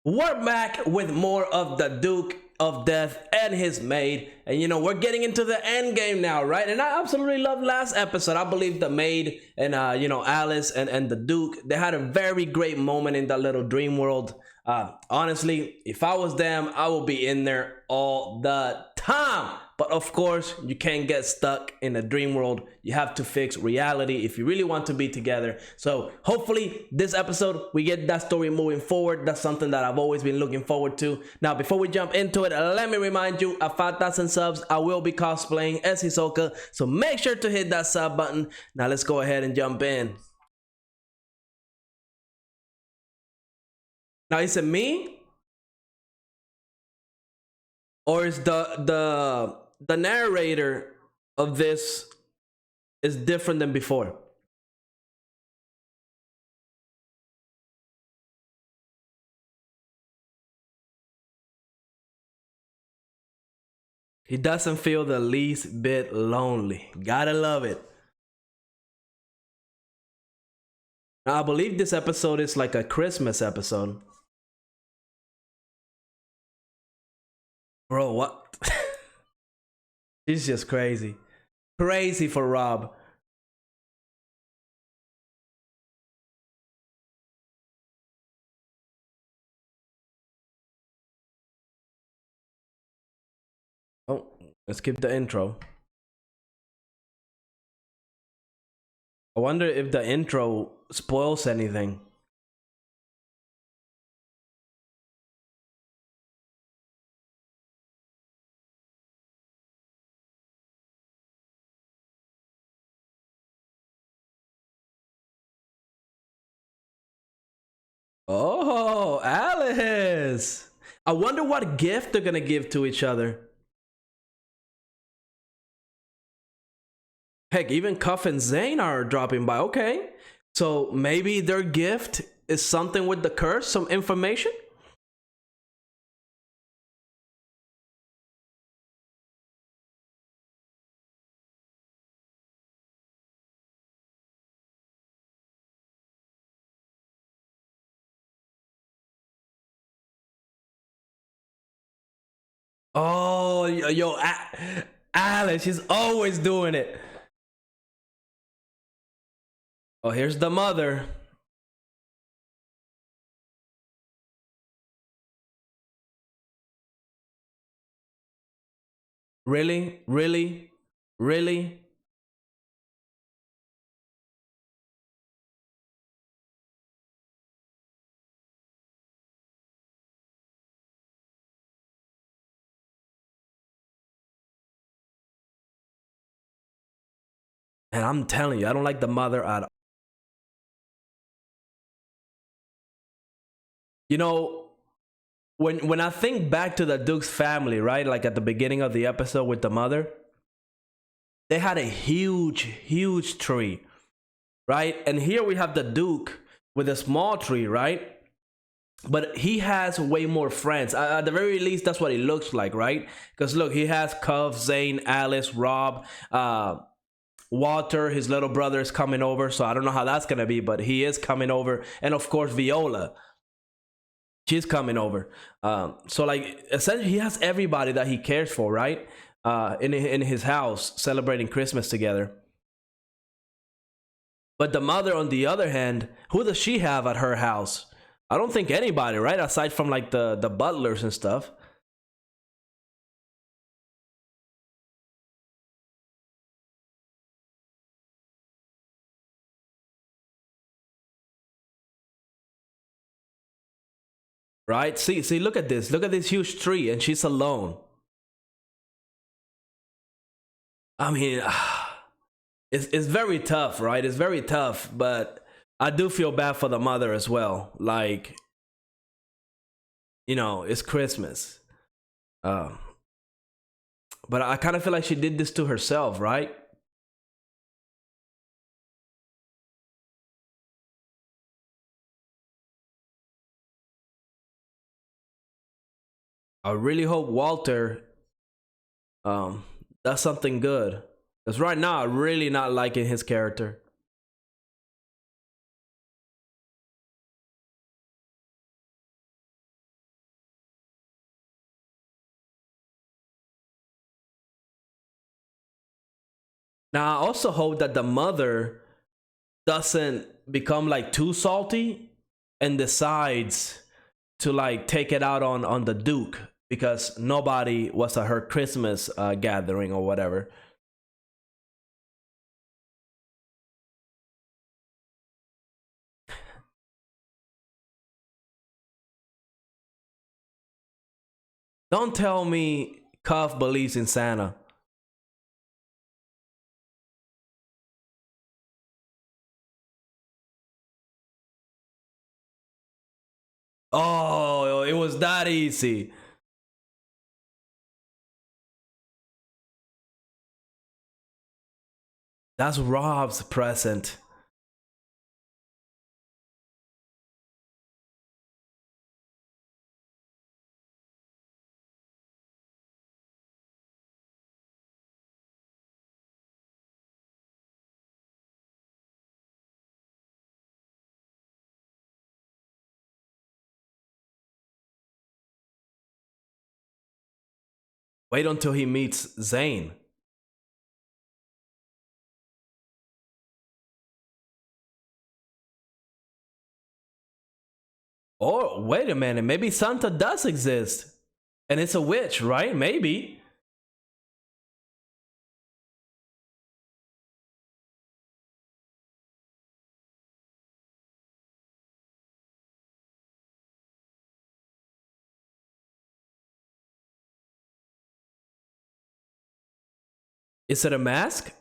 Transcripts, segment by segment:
We're back with more of the Duke of Death and his maid. And we're getting into the end game now, right? And I absolutely loved last episode. I believe the maid and Alice and the Duke, they had a very great moment in that little dream world. Honestly, if I was them, I would be in there all the time. But of course, you can't get stuck in a dream world. You have to fix reality if you really want to be together. So hopefully this episode, we get that story moving forward. That's something that I've always been looking forward to. Now, before we jump into it, let me remind you, at 5,000 subs, I will be cosplaying as Hisoka. So make sure to hit that sub button. Now let's go ahead and jump in. Now, is it me? Or is the narrator of this is different than before? He doesn't feel the least bit lonely. Gotta love it. Now, I believe this episode is like a Christmas episode. Bro, what? He's just crazy. Crazy for Rob. Oh, let's skip the intro. I wonder if the intro spoils anything. Oh, Alice. I wonder what gift they're gonna give to each other. Heck, even Cuff and Zane are dropping by. Okay. So maybe their gift is something with the curse, some information? Oh, yo, Alice, she's always doing it. Oh, here's the mother. Really? Really? Really? And I'm telling you, I don't like the mother at all. You know, when I think back to the Duke's family, right? Like at the beginning of the episode with the mother, they had a huge tree, right? And here we have the Duke with a small tree, right? But he has way more friends. At the very least, that's what it looks like, right? Because look, he has Cuff, Zane, Alice, Rob, Walter, his little brother is coming over. So I don't know how that's gonna be, but he is coming over, and of course Viola, she's coming over. So like essentially, he has everybody that he cares for, right? In his house, celebrating Christmas together. But the mother, on the other hand, who does she have at her house? I don't think anybody, right? Aside from like the butlers and stuff. Right? See, look at this. Look at this huge tree, and she's alone. I mean, it's very tough, right? It's very tough, but I do feel bad for the mother as well. Like, it's Christmas. Um, but I kind of feel like she did this to herself, right? I really hope Walter does something good. Because right now, I'm really not liking his character. Now, I also hope that the mother doesn't become like too salty and decides to like take it out on the Duke because nobody was at her Christmas gathering or whatever. Don't tell me Cuff believes in Santa. Oh, it was that easy. That's Rob's present. Wait until he meets Zane. Or wait a minute, maybe Santa does exist. And it's a witch, right? Maybe. Is it a mask?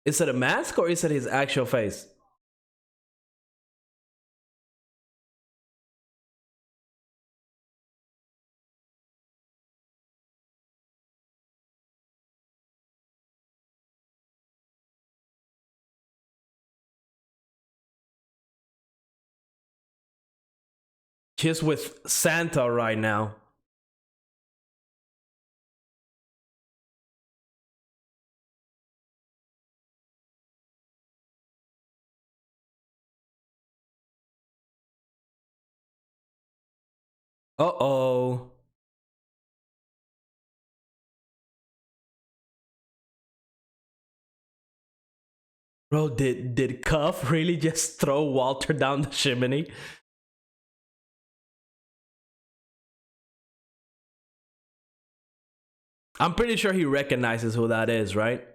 Is it a mask or is it his actual face? She's with Santa right now. Uh-oh. Bro, did Cuff really just throw Walter down the chimney? I'm pretty sure he recognizes who that is, right?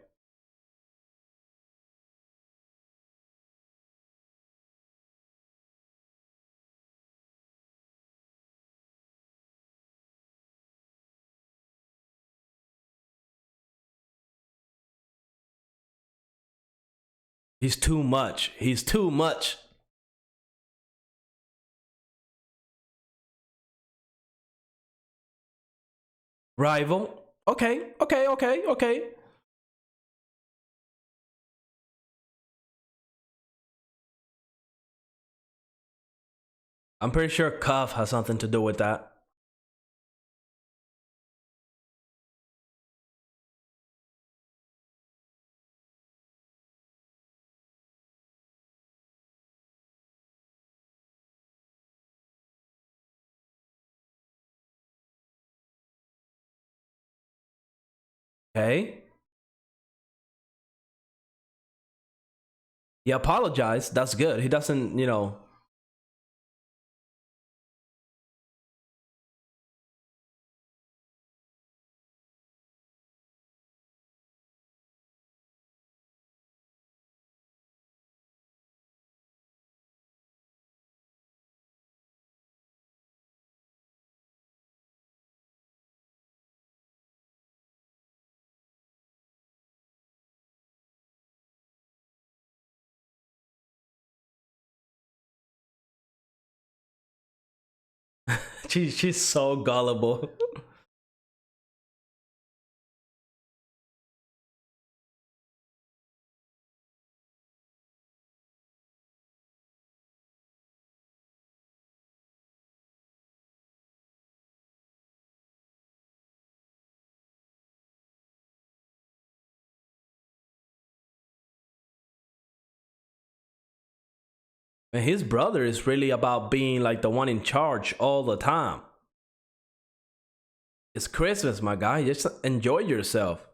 He's too much. He's too much. Rival. Okay, okay, okay, okay. I'm pretty sure Cuff has something to do with that. Okay. He apologized. That's good. He doesn't, you know. She's so gullible. And his brother is really about being like the one in charge all the time. It's Christmas, my guy. Just enjoy yourself.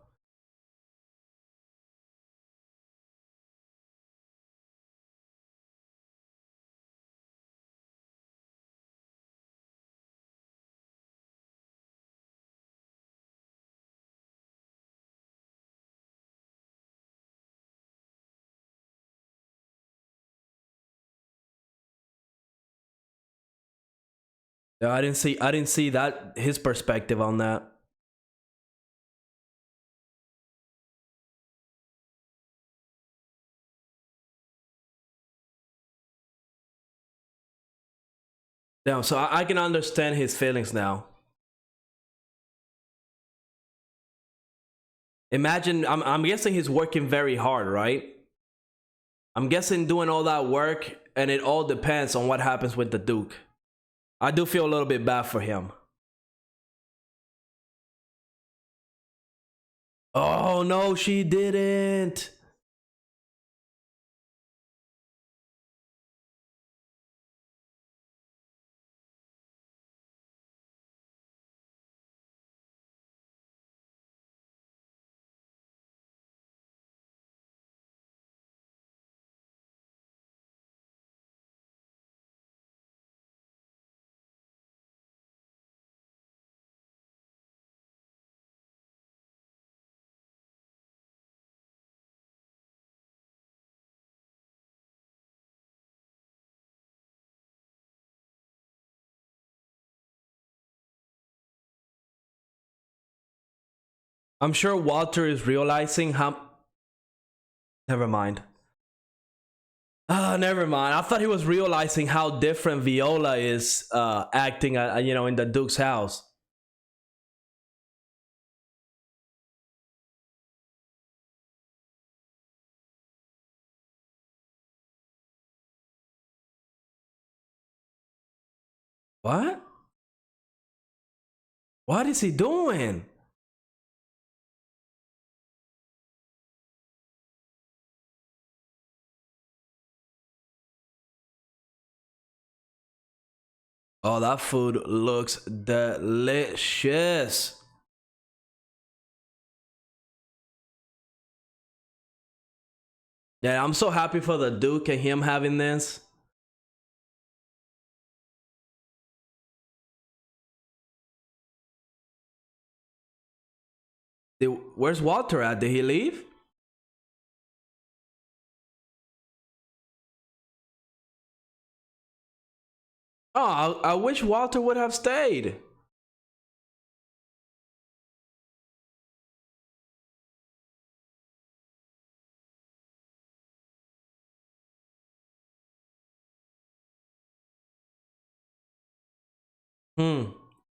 Yeah, I didn't see that his perspective on that. Damn, so I can understand his feelings now. Imagine, I'm guessing he's working very hard, right? I'm guessing doing all that work, and it all depends on what happens with the Duke. I do feel a little bit bad for him. Oh no, she didn't. I'm sure Walter is realizing how. Never mind. Ah, never mind. I thought he was realizing how different Viola is acting, in the Duke's house. What? What is he doing? Oh, that food looks delicious. Yeah, I'm so happy for the Duke and him having this. Where's Walter at? Did he leave? Oh, I wish Walter would have stayed. Hmm.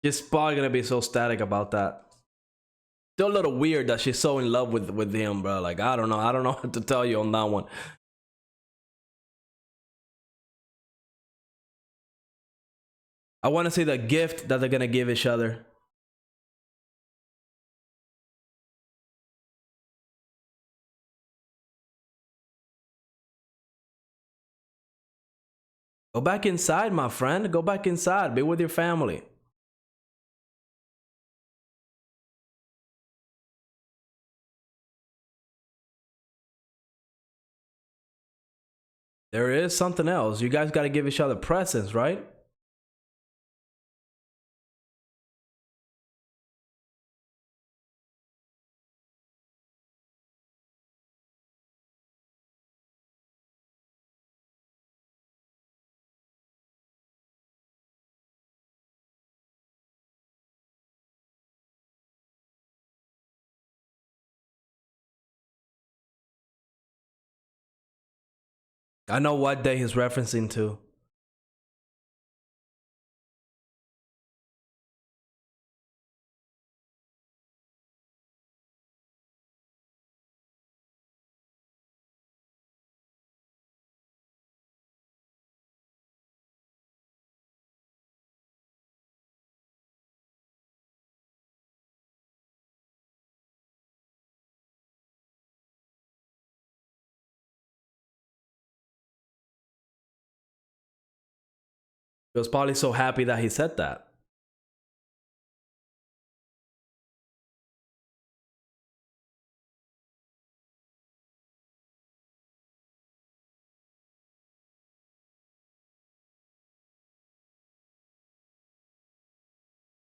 She's probably gonna be so static about that. Still a little weird that she's so in love with him, bro. Like I don't know. I don't know what to tell you on that one. I want to see the gift that they're gonna give each other. Go back inside, my friend. Go back inside. Be with your family. There is something else. You guys got to give each other presents, right? I know what day he's referencing to. He was probably so happy that he said that.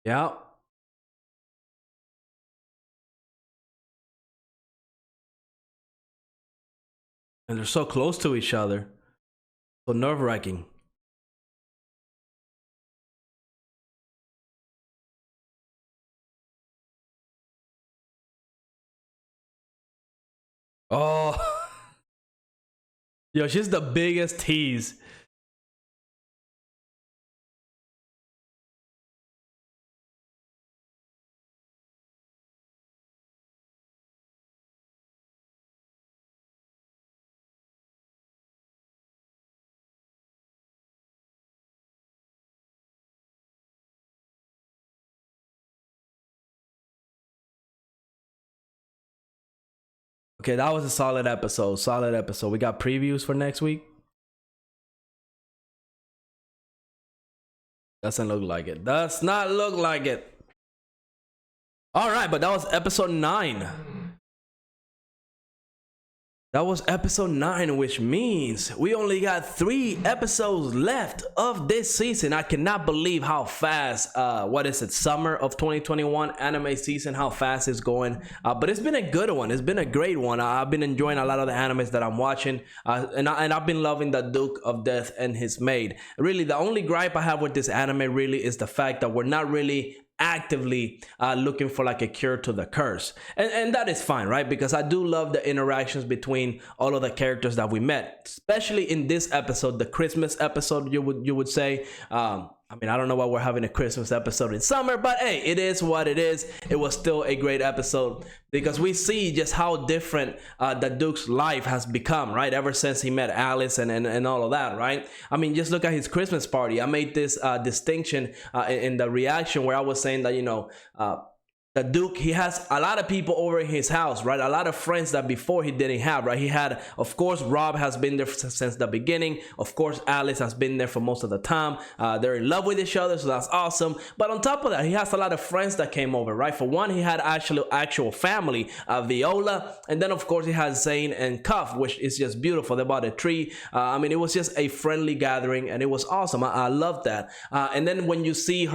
Yeah. And they're so close to each other. So nerve wracking. Oh, yo, she's the biggest tease. Okay, that was a solid episode. Solid episode. We got previews for next week. Doesn't look like it. Does not look like it. All right, but that was episode 9. That was episode 9, which means we only got 3 episodes left of this season. I cannot believe how fast, summer of 2021 anime season, how fast it's going. But it's been a good one. It's been a great one. I've been enjoying a lot of the animes that I'm watching. And I've been loving the Duke of Death and his Maid. Really, the only gripe I have with this anime really is the fact that we're not really actively looking for like a cure to the curse, and that is fine, right? Because I do love the interactions between all of the characters that we met, especially in this episode, the Christmas episode, you would say. I mean, I don't know why we're having a Christmas episode in summer, but hey, it is what it is. It was still a great episode because we see just how different the Duke's life has become, right? Ever since he met Alice and all of that, right? I mean, just look at his Christmas party. I made this distinction in the reaction where I was saying that, the Duke, he has a lot of people over in his house, right? A lot of friends that before he didn't have, right? He had, of course, Rob has been there since the beginning. Of course, Alice has been there for most of the time. They're in love with each other, so that's awesome. But on top of that, he has a lot of friends that came over, right? For one, he had actual family, Viola. And then, of course, he has Zane and Cuff, which is just beautiful. They bought a tree. I mean, it was just a friendly gathering, and it was awesome. I love that. And then when you see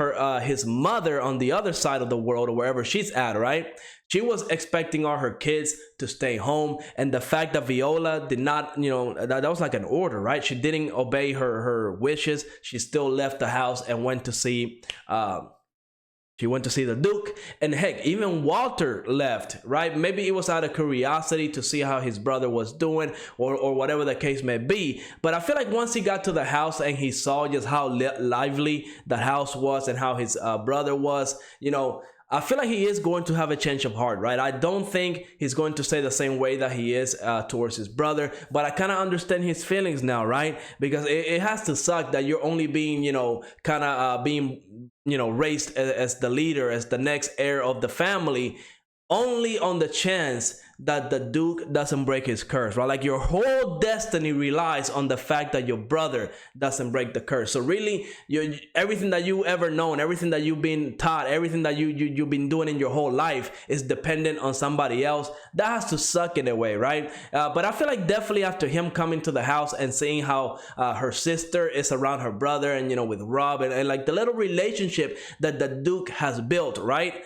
his mother on the other side of the world or wherever she's at, right? She was expecting all her kids to stay home, and the fact that Viola did not, that was like an order, right? She didn't obey her wishes. She still left the house and went to see the Duke. And heck, even Walter left, right? Maybe it was out of curiosity to see how his brother was doing, or whatever the case may be. But I feel like once he got to the house and he saw just how lively the house was and how his brother was, I feel like he is going to have a change of heart, right? I don't think he's going to stay the same way that he is towards his brother, but I kind of understand his feelings now, right? Because it has to suck that you're only being, raised as the leader, as the next heir of the family, only on the chance that the Duke doesn't break his curse, right? Like your whole destiny relies on the fact that your brother doesn't break the curse. So really, everything that you ever known, everything that you've been taught, everything that you've been doing in your whole life is dependent on somebody else. That has to suck in a way, right? But I feel like definitely after him coming to the house and seeing how her sister is around her brother and, with Rob and like the little relationship that the Duke has built, right?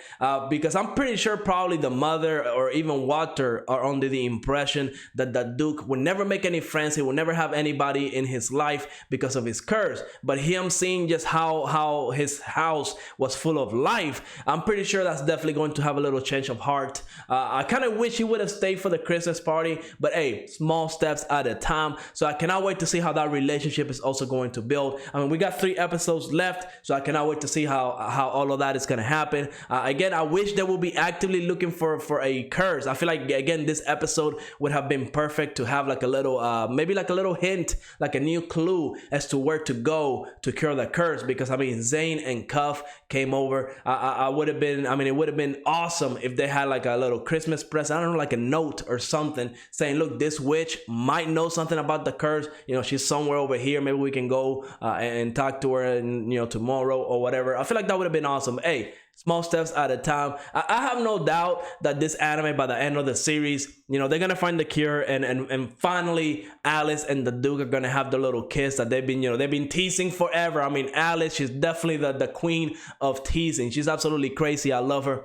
Because I'm pretty sure probably the mother or even Walter are under the impression that the Duke would never make any friends. He will never have anybody in his life because of his curse. But him seeing just how his house was full of life, I'm pretty sure that's definitely going to have a little change of heart. I kind of wish he would have stayed for the Christmas party, but hey, small steps at a time. So I cannot wait to see how that relationship is also going to build. I mean, we got 3 episodes left, so I cannot wait to see how all of that is going to happen. Again, I wish they will be actively looking for a curse. I feel like, again, this episode would have been perfect to have like a little maybe like a little hint, like a new clue as to where to go to cure the curse. Because I mean, Zane and Cuff came over. I would have been, I mean, it would have been awesome if they had like a little Christmas present, I don't know, like a note or something saying, look, this witch might know something about the curse, she's somewhere over here, maybe we can go and talk to her and tomorrow or whatever. I feel like that would have been awesome. Hey, small steps at a time. I have no doubt that this anime, by the end of the series, they're gonna find the cure, and finally Alice and the Duke are gonna have the little kiss that they've been teasing forever. I mean, Alice, she's definitely the queen of teasing. She's absolutely crazy. I love her.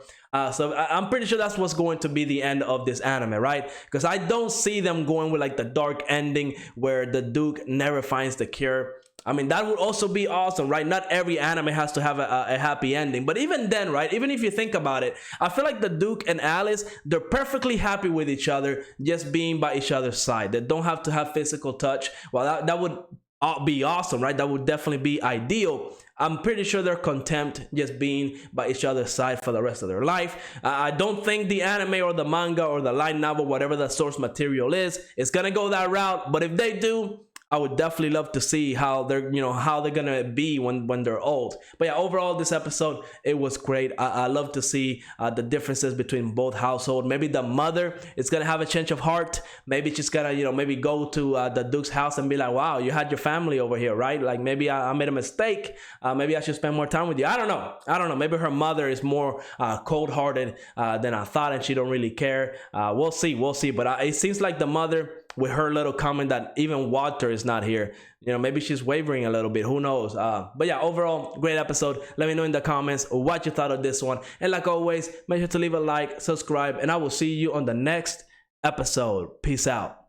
So I'm pretty sure that's what's going to be the end of this anime, right? Because I don't see them going with like the dark ending where the Duke never finds the cure. I mean, that would also be awesome, right? Not every anime has to have a happy ending. But even then, right, even if you think about it, I feel like the Duke and Alice, they're perfectly happy with each other, just being by each other's side. They don't have to have physical touch. Well, that would be awesome, right? That would definitely be ideal. I'm pretty sure they're content just being by each other's side for the rest of their life. I don't think the anime or the manga or the light novel, whatever the source material is gonna go that route. But if they do, I would definitely love to see how they're, how they're gonna be when they're old. But yeah, overall, this episode, it was great. I love to see the differences between both households. Maybe the mother is gonna have a change of heart. Maybe she's gonna, maybe go to the Duke's house and be like, wow, you had your family over here, right? Like maybe I made a mistake. Maybe I should spend more time with you. I don't know. Maybe her mother is more cold-hearted than I thought, and she don't really care. We'll see. But it seems like the mother, with her little comment that even Walter is not here, maybe she's wavering a little bit, who knows. But yeah, overall, great episode. Let me know in the comments what you thought of this one, and like always, make sure to leave a like, subscribe, and I will see you on the next episode. Peace out.